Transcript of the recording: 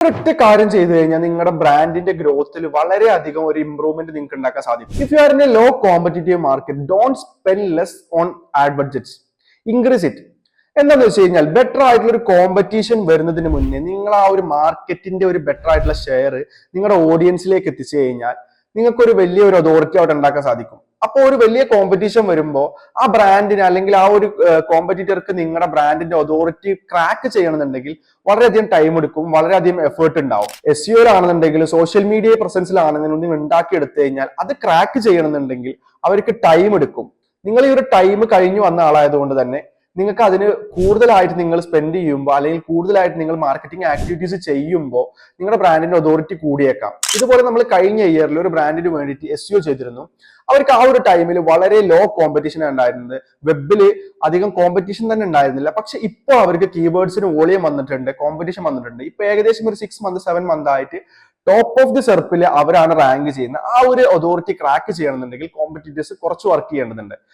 ഒരൊറ്റ കാര്യം ചെയ്തു കഴിഞ്ഞാൽ നിങ്ങളുടെ ബ്രാൻഡിന്റെ ഗ്രോത്തിൽ വളരെയധികം ഒരു ഇംപ്രൂവ്മെന്റ് നിങ്ങൾക്ക് ഉണ്ടാക്കാൻ സാധിക്കും. If you are in a low competitive market, don't spend less on ad budgets, increase it. എന്താണെന്ന് വെച്ച് കഴിഞ്ഞാൽ ബെറ്റർ ആയിട്ടുള്ള ഒരു കോമ്പറ്റീഷൻ വരുന്നതിന് മുന്നേ നിങ്ങൾ ആ ഒരു മാർക്കറ്റിന്റെ ഒരു ബെറ്റർ ആയിട്ടുള്ള ഷെയർ നിങ്ങളുടെ ഓഡിയൻസിലേക്ക് എത്തിച്ചു കഴിഞ്ഞാൽ നിങ്ങൾക്ക് ഒരു വലിയ ഒരു അതോറിറ്റി അവിടെ ഉണ്ടാക്കാൻ സാധിക്കും. അപ്പോൾ ഒരു വലിയ കോമ്പറ്റീഷൻ വരുമ്പോൾ ആ ബ്രാൻഡിന് അല്ലെങ്കിൽ ആ ഒരു കോമ്പറ്റീറ്റർക്ക് നിങ്ങളുടെ ബ്രാൻഡിന്റെ അതോറിറ്റി ക്രാക്ക് ചെയ്യണമെന്നുണ്ടെങ്കിൽ വളരെയധികം ടൈം എടുക്കും, വളരെയധികം എഫേർട്ട് ഉണ്ടാവും. SEO സോഷ്യൽ മീഡിയ പ്രസൻസിലാണെന്നുണ്ടെങ്കിൽ നിങ്ങൾ ഉണ്ടാക്കിയെടുത്തു കഴിഞ്ഞാൽ അത് ക്രാക്ക് ചെയ്യണമെന്നുണ്ടെങ്കിൽ അവർക്ക് ടൈം എടുക്കും. നിങ്ങൾ ഈ ഒരു ടൈം കഴിഞ്ഞു വന്ന ആളായതുകൊണ്ട് തന്നെ നിങ്ങൾക്ക് അതിന് കൂടുതലായിട്ട് നിങ്ങൾ സ്പെൻഡ് ചെയ്യുമ്പോൾ അല്ലെങ്കിൽ കൂടുതലായിട്ട് നിങ്ങൾ മാർക്കറ്റിംഗ് ആക്ടിവിറ്റീസ് ചെയ്യുമ്പോൾ നിങ്ങളുടെ ബ്രാൻഡിന്റെ അതോറിറ്റി കൂടിയേക്കാം. ഇതുപോലെ നമ്മൾ കഴിഞ്ഞ ഇയറിൽ ഒരു ബ്രാൻഡിന് വേണ്ടിയിട്ട് SEO ചെയ്തിരുന്നു. അവർക്ക് ആ ഒരു ടൈമിൽ വളരെ ലോ കോമ്പറ്റീഷൻ ഉണ്ടായിരുന്നത്, വെബില് അധികം കോമ്പറ്റീഷൻ തന്നെ ഉണ്ടായിരുന്നില്ല. പക്ഷെ ഇപ്പോൾ അവർക്ക് കീവേഡ്സിന് വോളിയം വന്നിട്ടുണ്ട്, കോമ്പറ്റീഷൻ വന്നിട്ടുണ്ട്. ഇപ്പൊ ഏകദേശം ഒരു 6 മന്ത് 7 മന്ത് ആയിട്ട് ടോപ്പ് ഓഫ് ദി സെർപ്പിൽ അവരാണ് റാങ്ക് ചെയ്യുന്നത്. ആ ഒരു അതോറിറ്റി ക്രാക്ക് ചെയ്യണമെന്നുണ്ടെങ്കിൽ കോമ്പറ്റീറ്റേഴ്സ് കുറച്ച് വർക്ക് ചെയ്യേണ്ടതുണ്ട്.